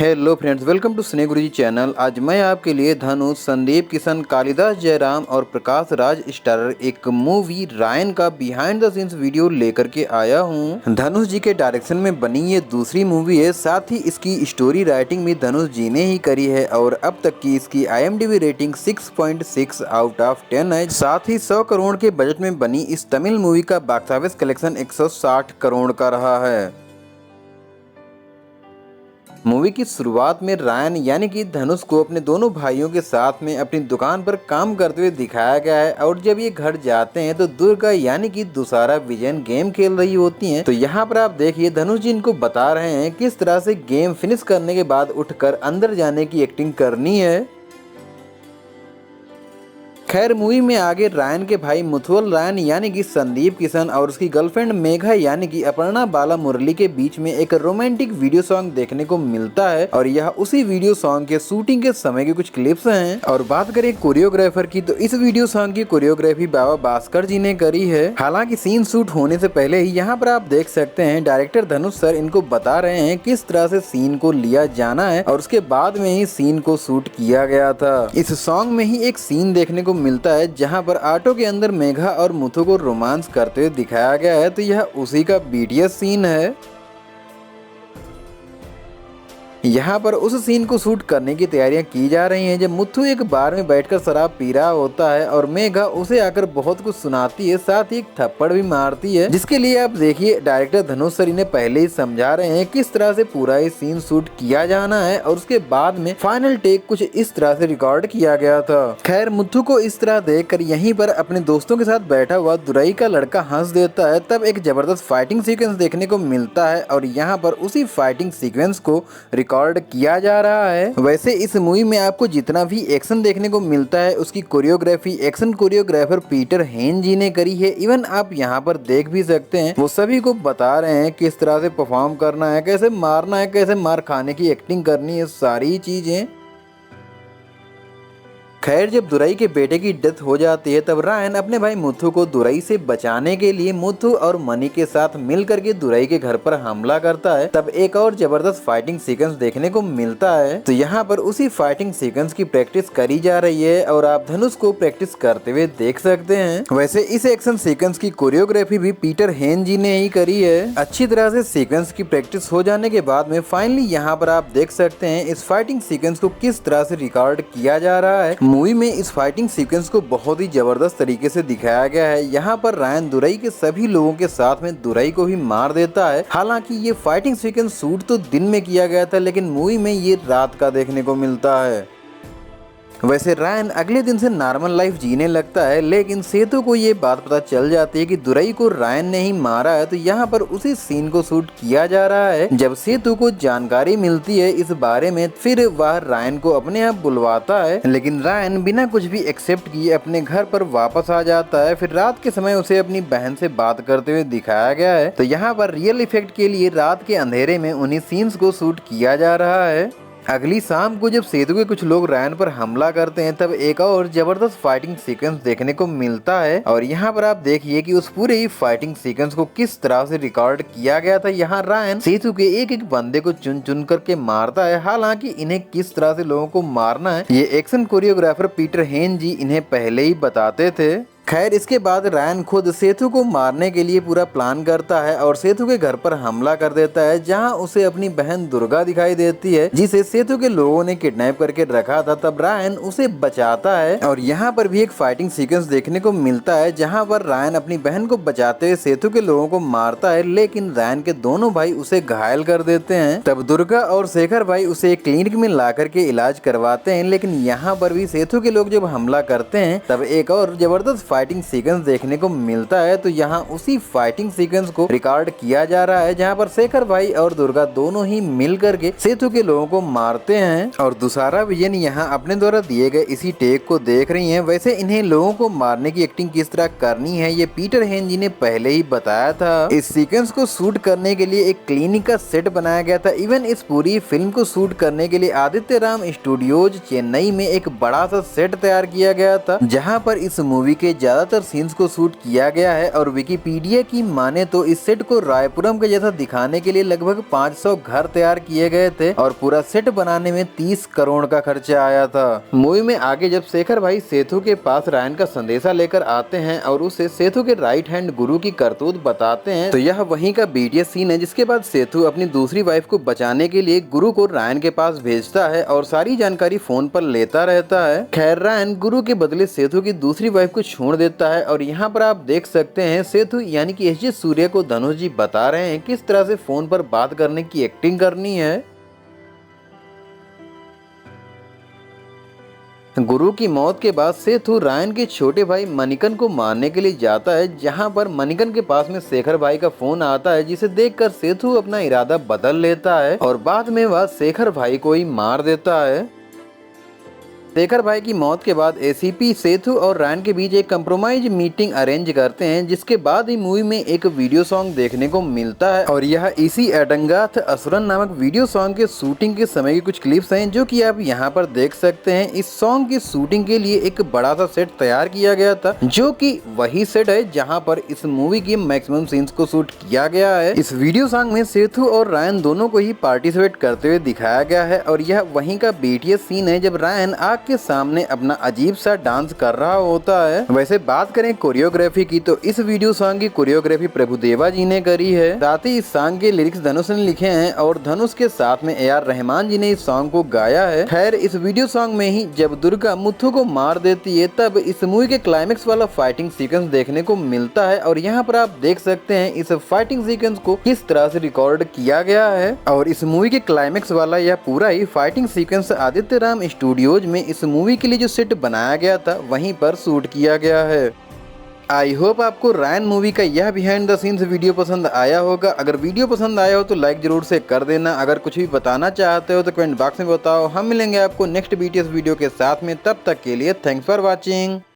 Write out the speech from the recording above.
Hello friends, welcome to स्नेह गुरुजी channel. आज मैं आपके लिए धनुष, संदीप किशन, कालिदास जयराम और प्रकाश राज स्टारर एक मूवी रायन का बिहाइंड द सीन्स वीडियो लेकर के आया हूं। धनुष जी के डायरेक्शन में बनी ये दूसरी मूवी है। साथ ही इसकी स्टोरी राइटिंग भी धनुष जी ने ही करी है और अब तक की इसकी IMDb रेटिंग 6.6 आउट ऑफ 10 है। साथ ही 100 करोड़ के बजट में बनी इस तमिल मूवी का बॉक्स ऑफिस कलेक्शन 160 करोड़ का रहा है। मूवी की शुरुआत में रायन यानी कि धनुष को अपने दोनों भाइयों के साथ में अपनी दुकान पर काम करते हुए दिखाया गया है और जब ये घर जाते हैं तो दुर्गा यानी कि दुसारा विजयन गेम खेल रही होती हैं। तो यहाँ पर आप देखिए धनुष जी इनको बता रहे हैं किस तरह से गेम फिनिश करने के बाद उठकर अंदर जाने की एक्टिंग करनी है। खैर मूवी में आगे रायन के भाई मुथुअल रायन यानी कि संदीप किशन और उसकी गर्लफ्रेंड मेघा यानी कि अपर्णा बाला मुरली के बीच में एक रोमांटिक वीडियो सॉन्ग देखने को मिलता है और यह उसी वीडियो सॉन्ग के शूटिंग के समय के कुछ क्लिप्स हैं। और बात करें कोरियोग्राफर की तो इस वीडियो सॉन्ग की कोरियोग्राफी बाबा भास्कर जी ने करी है। हालांकि सीन शूट होने से पहले ही यहाँ पर आप देख सकते हैं डायरेक्टर धनुष सर इनको बता रहे हैं किस तरह से सीन को लिया जाना है और उसके बाद में ही सीन को शूट किया गया था। इस सॉन्ग में ही एक सीन देखने को मिलता है जहां पर ऑटो के अंदर मेघा और मुथु को रोमांस करते हुए दिखाया गया है। तो यह उसी का BTS सीन है। यहाँ पर उस सीन को शूट करने की तैयारियां की जा रही हैं जब मुथु एक बार में बैठकर शराब पी रहा होता है और मेघा उसे आकर बहुत कुछ सुनाती है, साथ ही एक थप्पड़ भी मारती है, जिसके लिए आप देखिए डायरेक्टर धनुष सर इन्हें पहले ही समझा रहे हैं किस तरह से पूरा ये सीन शूट किया जाना है और उसके बाद में फाइनल टेक कुछ इस तरह से रिकॉर्ड किया गया था। खैर मुथु को इस तरह देखकर यहीं पर अपने दोस्तों के साथ बैठा हुआ दुरई का लड़का हंस देता है। तब एक जबरदस्त फाइटिंग सीक्वेंस देखने को मिलता है और यहाँ पर उसी फाइटिंग सीक्वेंस को रिकॉर्ड किया जा रहा है। वैसे इस मूवी में आपको जितना भी एक्शन देखने को मिलता है उसकी कोरियोग्राफी एक्शन कोरियोग्राफर पीटर हेन जी ने करी है। इवन आप यहाँ पर देख भी सकते हैं वो सभी को बता रहे हैं किस तरह से परफॉर्म करना है, कैसे मारना है, कैसे मार खाने की एक्टिंग करनी है, सारी चीजें। खैर जब दुरई के बेटे की डेथ हो जाती है तब रायन अपने भाई मुथु को दुरई से बचाने के लिए मुथु और मनी के साथ मिल करके दुरई के घर पर हमला करता है। तब एक और जबरदस्त फाइटिंग सीक्वेंस देखने को मिलता है। तो यहाँ पर उसी फाइटिंग सीक्वेंस की प्रैक्टिस करी जा रही है और आप धनुष को प्रैक्टिस करते हुए देख सकते हैं। वैसे इस एक्शन सीक्वेंस की कोरियोग्राफी भी पीटर हेन जी ने ही करी है। अच्छी तरह से सीक्वेंस की प्रैक्टिस हो जाने के बाद में फाइनली यहाँ पर आप देख सकते हैं इस फाइटिंग सीक्वेंस को किस तरह से रिकॉर्ड किया जा रहा है। मूवी में इस फाइटिंग सीक्वेंस को बहुत ही जबरदस्त तरीके से दिखाया गया है। यहाँ पर रायन दुरई के सभी लोगों के साथ में दुरई को ही मार देता है। हालांकि ये फाइटिंग सीक्वेंस शूट तो दिन में किया गया था लेकिन मूवी में ये रात का देखने को मिलता है। वैसे रायन अगले दिन से नॉर्मल लाइफ जीने लगता है लेकिन सेतु को ये बात पता चल जाती है कि दुरई को रायन ने ही मारा है। तो यहाँ पर उसी सीन को शूट किया जा रहा है। जब सेतु को जानकारी मिलती है इस बारे में फिर वह रायन को अपने आप बुलवाता है लेकिन रायन बिना कुछ भी एक्सेप्ट किए अपने घर पर वापस आ जाता है। फिर रात के समय उसे अपनी बहन से बात करते हुए दिखाया गया है। तो यहाँ पर रियल इफेक्ट के लिए रात के अंधेरे में उन्हीं सीन्स को शूट किया जा रहा है। अगली शाम को जब सेतु के कुछ लोग रायन पर हमला करते हैं तब एक और जबरदस्त फाइटिंग सीक्वेंस देखने को मिलता है और यहाँ पर आप देखिए कि उस पूरे ही फाइटिंग सीक्वेंस को किस तरह से रिकॉर्ड किया गया था। यहाँ रायन सेतु के एक एक बंदे को चुन चुन करके मारता है। हालांकि इन्हें किस तरह से लोगों को मारना है ये एक्शन कोरियोग्राफर पीटर हेन जी इन्हें पहले ही बताते थे। खैर इसके बाद रायन खुद सेतु को मारने के लिए पूरा प्लान करता है और सेतु के घर पर हमला कर देता है जहां उसे अपनी बहन दुर्गा दिखाई देती है जिसे सेतु के लोगों ने किडनैप करके रखा था। तब रायन उसे बचाता है और यहाँ पर भी एक फाइटिंग सीक्वेंस देखने को मिलता है जहां पर रायन अपनी बहन को बचाते हुए सेतु के लोगों को मारता है लेकिन रायन के दोनों भाई उसे घायल कर देते हैं। तब दुर्गा और शेखर भाई उसे एक क्लिनिक में ला करके इलाज करवाते हैं लेकिन यहाँ पर भी सेतु के लोग जब हमला करते हैं तब एक और जबरदस्त फाइटिंग सीक्वेंस देखने को मिलता है। तो यहाँ उसी फाइटिंग सीक्वेंस को रिकॉर्ड किया जा रहा है जहाँ पर शेखर भाई और दुर्गा दोनों ही मिल करके सेतु के लोगों को मारते हैं और दुसारा विजयन यहाँ अपने द्वारा दिए गए इसी टेक को देख रही हैं। वैसे इन्हें लोगों को मारने की एक्टिंग किस तरह करनी है ये पीटर हेन जी ने पहले ही बताया था। इस सीक्वेंस को शूट करने के लिए एक क्लिनिक का सेट बनाया गया था। इवन इस पूरी फिल्म को शूट करने के लिए आदित्य राम स्टूडियोज चेन्नई में एक बड़ा सा सेट तैयार किया गया था जहाँ पर इस मूवी के ज्यादातर सीन्स को शूट किया गया है और विकिपीडिया की माने तो इस सेट को रायपुरम के जैसा दिखाने के लिए लगभग 500 घर तैयार किए गए थे और पूरा सेट बनाने में 30 करोड़ का खर्चा आया था। मूवी में आगे जब शेखर भाई सेतु के पास रायन का संदेशा लेकर आते हैं और उसे सेतु के राइट हैंड गुरु की करतूत बताते हैं तो यह वहीं का बीटीएस सीन है, जिसके बाद सेतु अपनी दूसरी वाइफ को बचाने के लिए गुरु को रायन के पास भेजता है और सारी जानकारी फोन पर लेता रहता है। खैर रायन गुरु के बदले सेतु की दूसरी वाइफ को छोड़ देता है और यहाँ पर आप देख सकते हैं सेतु यानी कि एसजे सूर्या को धनुष जी बता रहे हैं किस तरह से फोन पर बात करने की एक्टिंग करनी है। गुरु की मौत के बाद सेतु रायन के छोटे भाई मणिकन को मारने के लिए जाता है, जहां पर मणिकन के पास में शेखर भाई का फोन आता है, जिसे देखकर सेतु अपना इरादा बदल लेता है और बाद में वह शेखर भाई को ही मार देता है। शेखर भाई की मौत के बाद एसीपी सेतु और रायन के बीच एक कंप्रोमाइज मीटिंग अरेंज करते हैं, जिसके बाद ही मूवी में एक वीडियो सॉन्ग देखने को मिलता है और यह इसी एडंगाथ असुरन नामक वीडियो सॉन्ग के शूटिंग के समय की कुछ क्लिप्स हैं जो कि आप यहाँ पर देख सकते हैं। इस सॉन्ग की शूटिंग के लिए एक बड़ा सा सेट तैयार किया गया था, जो कि वही सेट है जहाँ पर इस मूवी के मैक्सिमम सीन्स को शूट किया गया है। इस वीडियो सॉन्ग में सेतु और रायन दोनों को ही पार्टिसिपेट करते हुए दिखाया गया है और यह वहीं का बीटीएस सीन है जब रायन के सामने अपना अजीब सा डांस कर रहा होता है। वैसे बात करें कोरियोग्राफी की तो इस वीडियो सॉन्ग की कोरियोग्राफी प्रभुदेवा जी ने करी है। साथ ही इस सॉन्ग के लिरिक्स धनुष ने लिखे हैं और धनुष के साथ में AR रहमान जी ने इस सॉन्ग को गाया है। खैर इस वीडियो सॉन्ग में ही जब दुर्गा मुथु को मार देती है तब इस मूवी के क्लाइमेक्स वाला फाइटिंग सीक्वेंस देखने को मिलता है और यहाँ पर आप देख सकते हैं इस फाइटिंग सीक्वेंस को किस तरह से रिकॉर्ड किया गया है और इस मूवी के क्लाइमेक्स वाला यह पूरा ही fighting sequence Aditya Ram studios में इस मूवी के लिए जो सेट बनाया गया था वहीं पर शूट किया गया है। आई होप आपको रायन मूवी का यह बिहाइंड द सीन्स वीडियो पसंद आया होगा। अगर वीडियो पसंद आया हो तो लाइक जरूर से कर देना। अगर कुछ भी बताना चाहते हो तो कमेंट बॉक्स में बताओ। हम मिलेंगे आपको नेक्स्ट बीटीएस वीडियो के साथ में, तब तक के लिए थैंक्स फॉर वॉचिंग।